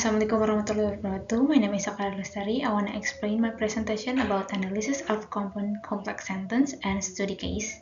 Assalamualaikum warahmatullahi wabarakatuh. My name is Sekar Ayu Lestari. I want to explain my presentation about analysis of compound complex sentence and study case.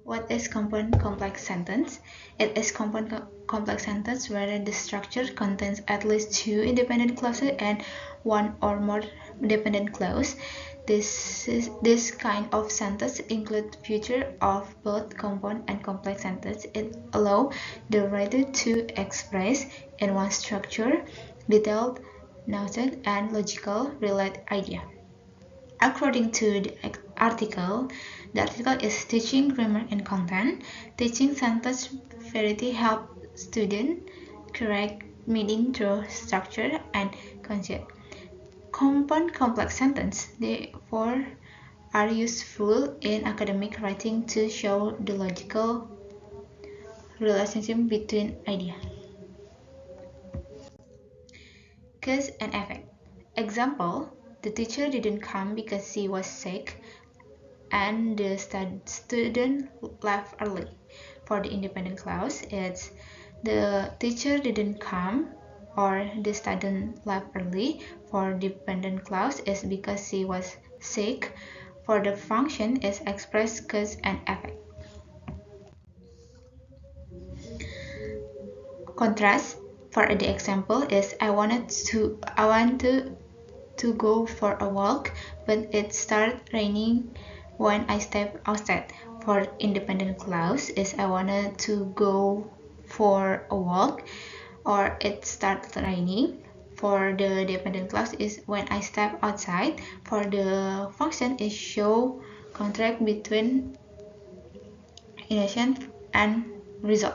What is compound complex sentence? It is compound complex sentence where the structure contains at least two independent clauses and one or more dependent clause. This kind of sentence includes features of both compound and complex sentence. It allows the writer to express in one structure detailed notion and logical related idea. According to the article is Teaching Grammar and Content. Teaching sentence variety help students correct meaning through structure and concept. Compound complex sentence, therefore, are useful in academic writing to show the logical relationship between ideas. Cause and effect. Example, the teacher didn't come because she was sick and the student left early. For the independent clause, it's the teacher didn't come or the student left early. For dependent clause is because she was sick. For the function is express cause and effect. Contrast for the example is I want to go for a walk, but it started raining when I step outside. For independent clause is I wanted to go for a walk or it started raining. For the dependent clause is when I step outside. For the function is show contract between intention and result.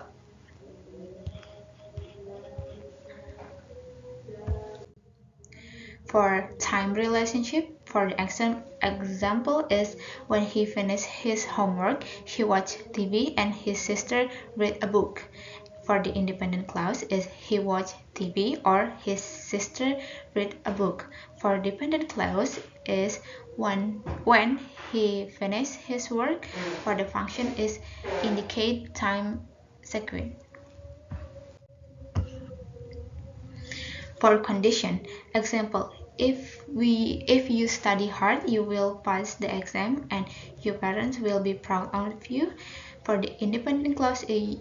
For time relationship, for the example is when he finished his homework, he watched TV and his sister read a book. For the independent clause is he watched TV or his sister read a book. For dependent clause is when he finished his work. For the function is indicate time sequence. For condition, example, if you study hard, you will pass the exam and your parents will be proud of you. For the independent clause is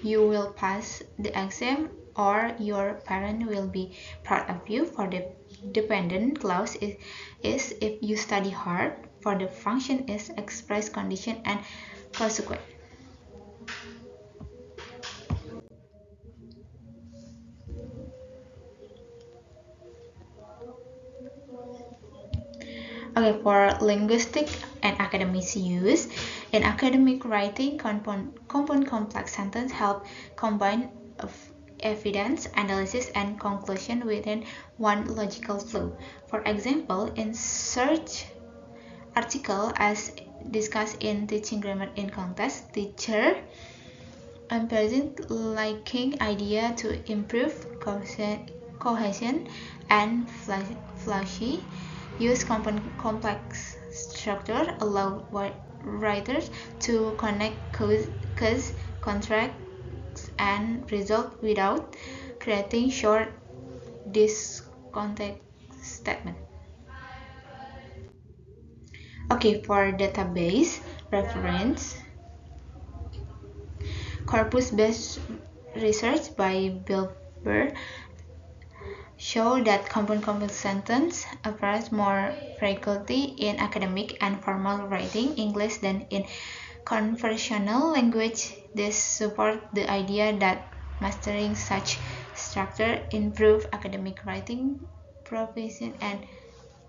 you will pass the exam or your parent will be proud of you. For the dependent clause is if you study hard. For the function is express condition and consequence. Okay, for linguistic and academic use, in academic writing, compound complex sentence help combine evidence, analysis, and conclusion within one logical flow. For example, in search article as discussed in Teaching Grammar in Context, teacher emphasized liking idea to improve cohesion and flashy use complex structure allow writers to connect cause, contracts, and result without creating short discontext statement. Okay, for database reference, corpus-based research by Bill Burr show that compound complex sentence appears more frequently in academic and formal writing English than in conversational language. This supports the idea that mastering such structure improves academic writing proficiency and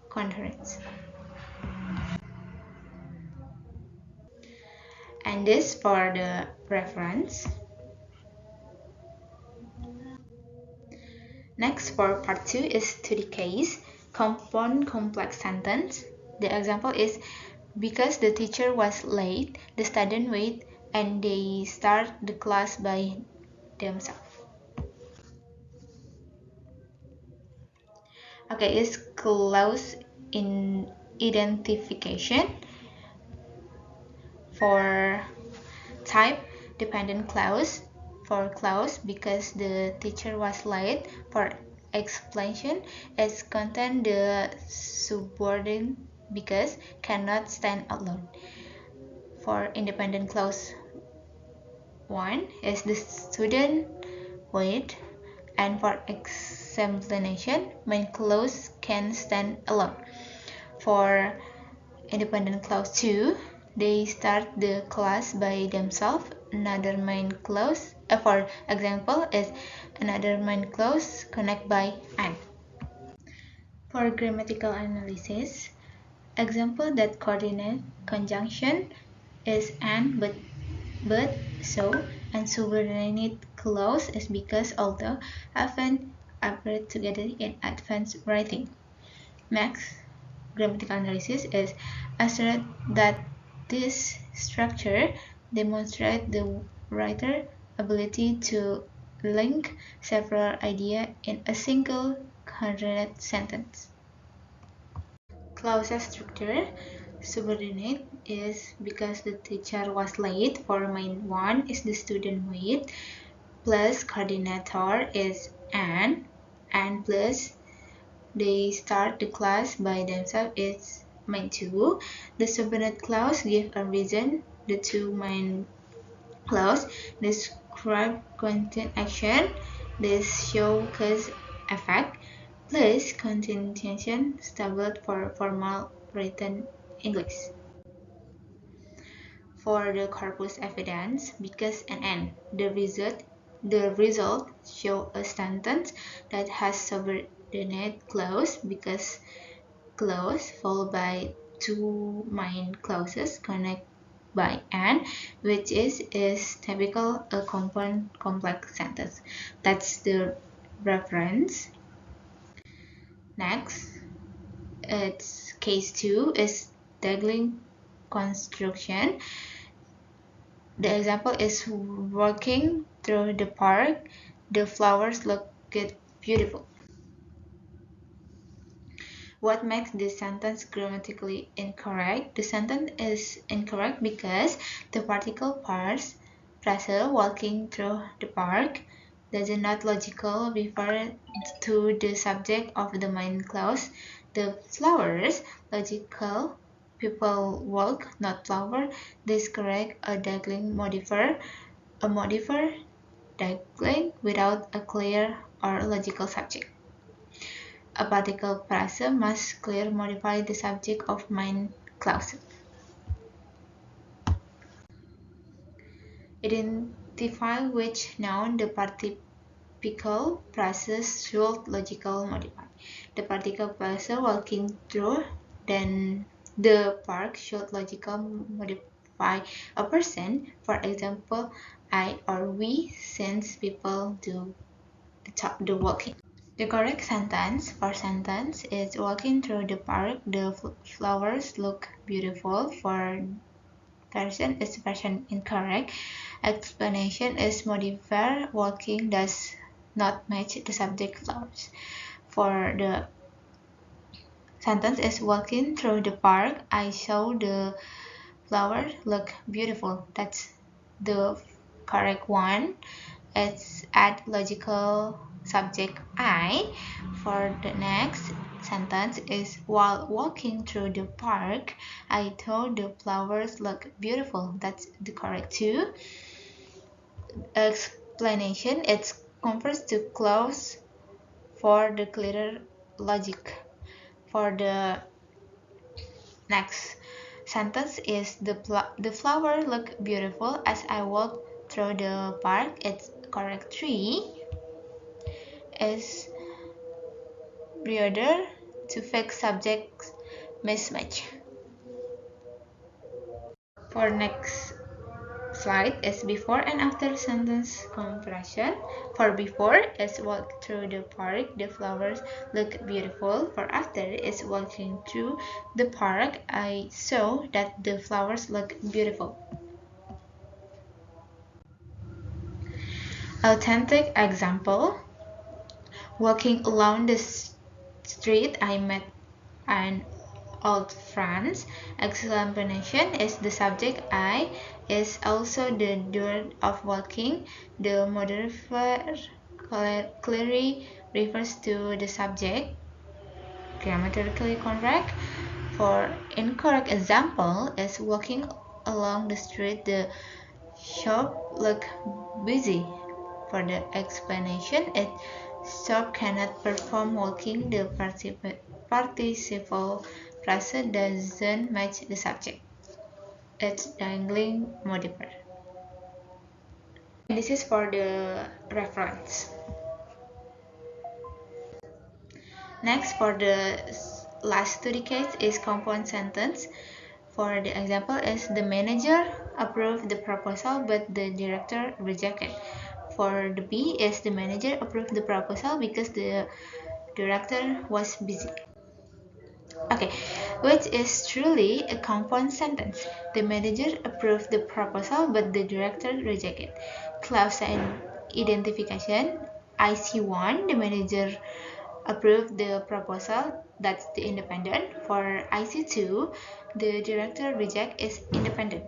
coherence. And this for the reference. Next, for part 2 is study case, compound complex sentence. The example is because the teacher was late, the student wait and they start the class by themselves. Okay, it's clause in identification. For type, dependent clause. For clause, because the teacher was late. For explanation, it contains the subordinate because cannot stand alone. For independent clause 1 is the student wait, and for explanation, main clause can stand alone. For independent clause 2, they start the class by themselves. Another main clause, for example, is another main clause connect by and. For grammatical analysis, example that coordinate conjunction is and, but, so, and subordinate clause is because, although often appear together in advanced writing. Next, grammatical analysis is assert that this structure demonstrates the writer's ability to link several ideas in a single coherent sentence. Clause structure. Subordinate is because the teacher was late. For main one is the student wait, plus coordinator is and plus they start the class by themselves is main two. The subordinate clause give a reason. The two main clause describe content action. This show cause effect. Plus continuation stable for formal written English. For the corpus evidence, because and end, the result show a sentence that has subordinate clause, because clause followed by two main clauses connect by and, which is typical a compound complex sentence. That's the reference. Next, it's case 2 is dangling construction. The example is walking through the park. The flowers look beautiful. What makes this sentence grammatically incorrect? The sentence is incorrect because the particle phrase walking through the park does not logically refer to the subject of the main clause. The flowers logical people walk, not flower. This correct a dangling modifier, dangling without a clear or logical subject. A particle phrase must clearly modify the subject of main clause. Identify which noun the particle phrase should logically modify. The particle phrase walking through, then the park should logically modify a person. For example, I or we, since people do the walking. The correct sentence for sentence is walking through the park. The flowers look beautiful. For person is version incorrect. Explanation is modifier. Walking does not match the subject flowers. For the sentence is walking through the park. I saw the flowers look beautiful. That's the correct one. It's add logical subject I. For the next sentence is while walking through the park, I thought the flowers look beautiful. That's the correct two. Explanation, it confers to clause for the clearer logic. For the next sentence is the flower look beautiful as I walk through the park. It's correct three. Is reorder to fix subject mismatch. For next slide is before and after sentence comparison. For before is walk through the park, the flowers look beautiful. For after is walking through the park, I saw that the flowers look beautiful. Authentic example. Walking along the street, I met an old friends. Explanation is the subject. I is also the doer of walking. The modifier clearly refers to the subject. Grammatically correct. For incorrect example is walking along the street. The shop look busy. For the explanation, it shop cannot perform walking. The participle phrase doesn't match the subject. It's dangling modifier. This is for the reference. Next, for the last study case is compound sentence. For the example is the manager approved the proposal but the director rejected. For the B is the manager approved the proposal because the director was busy. Okay, which is truly a compound sentence. The manager approved the proposal but the director rejected. Clause identification. IC1, the manager approved the proposal, that's the independent. For IC2, the director reject is independent.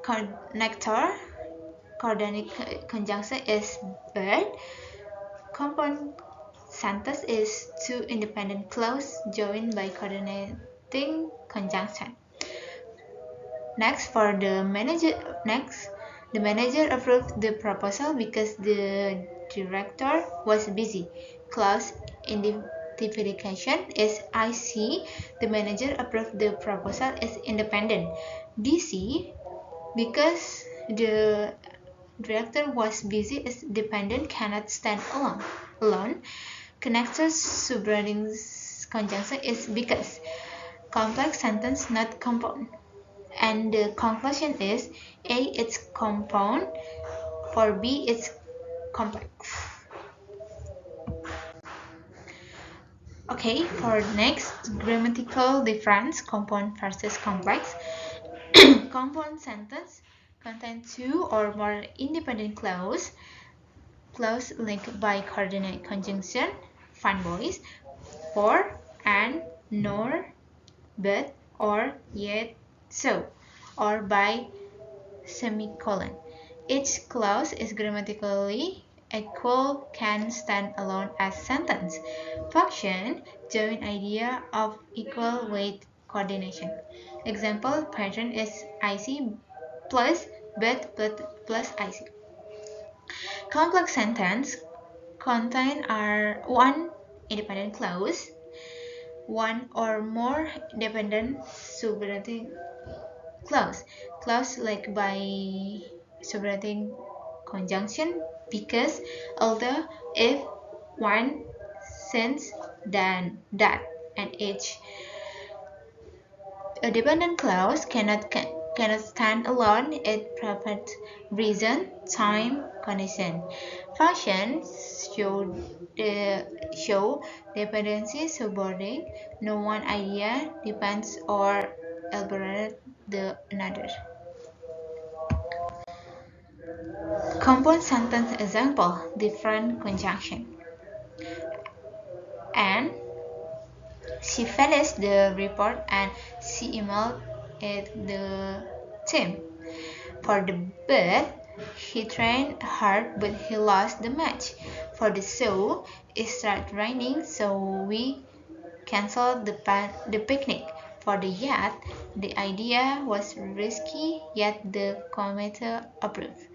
Connector, coordinate conjunction is but. Compound sentence is two independent clauses joined by coordinating conjunction. Next, the manager approved the proposal because the director was busy. Clause identification is IC. The manager approved the proposal is independent. DC, because the director was busy is dependent, cannot stand alone. Connector subordinating conjunction is because. Complex sentence, not compound. And the conclusion is A is compound, for B it's complex. Okay, for next, grammatical difference, compound versus complex. Compound sentence contain two or more independent clauses linked by coordinate conjunction, fun boys, for, and, nor, but, or, yet, so, or by semicolon. Each clause is grammatically equal, can stand alone as sentence. Function, joint idea of equal weight coordination. Example pattern is IC plus but plus IC. Complex sentence contain are one independent clause, one or more dependent subordinating clause like by subordinating conjunction, because, although, if, one, since, then, that, and each. A dependent clause cannot stand alone. It provides reason, time, condition. Functions show dependency subordinate. No one idea depends or elaborate the another. Compound sentence example, different conjunction. And she finished the report and she emailed it the team. For the but, he trained hard but he lost the match. For the so, it started raining so we canceled the picnic. For the yet, the idea was risky yet the committee approved.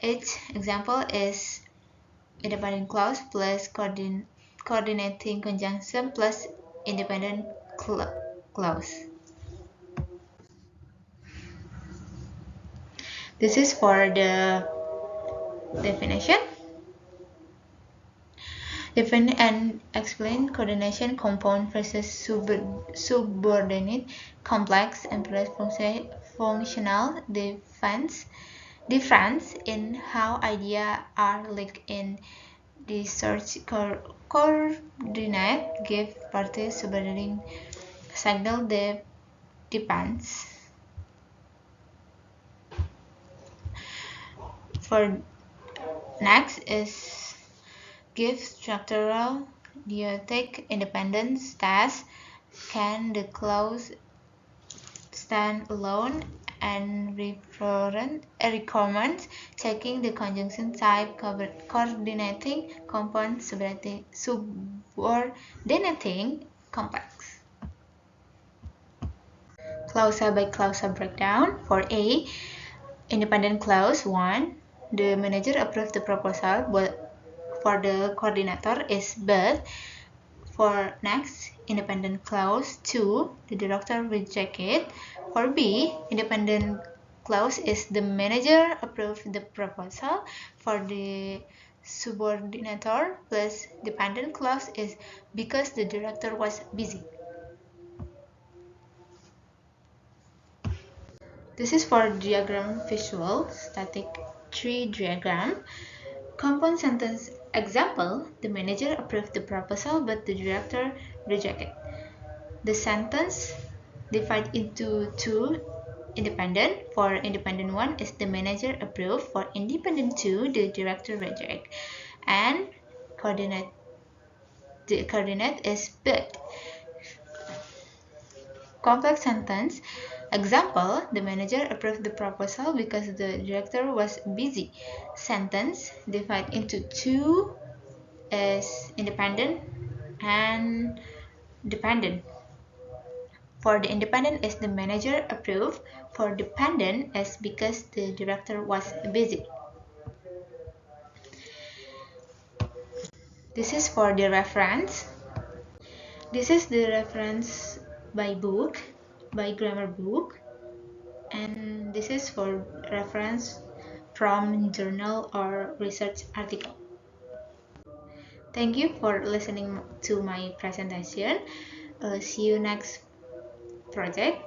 Each example is independent clause plus coordinating conjunction plus independent clause. This is for the definition. Define and explain coordination, compound versus subordinate, complex, and functional difference in how ideas are linked in the search coordinate, give parties subordinating signal depends. For next is give structural dyadic independence test. Can the clause stand alone and requirements checking the conjunction type, coordinating compound, subordinating complex. Clause by clause breakdown. For A, independent clause 1, the manager approved the proposal, but for the coordinator is but. For next, independent clause 2, the director rejected. For B, independent clause is the manager approved the proposal. For the subordinator plus dependent clause is because the director was busy. This is for diagram visual, static tree diagram. Compound sentence example, the manager approved the proposal but the director rejected. The sentence divided into two independent. For independent 1 is the manager approved. For independent 2, the director reject. And the coordinate is but. Complex sentence example, the manager approved the proposal because the director was busy. Sentence divided into two is independent and dependent. For the independent is the manager approved. For dependent is because the director was busy. This is for the reference. This is the reference by book, by grammar book. And this is for reference from journal or research article. Thank you for listening to my presentation. See you next project.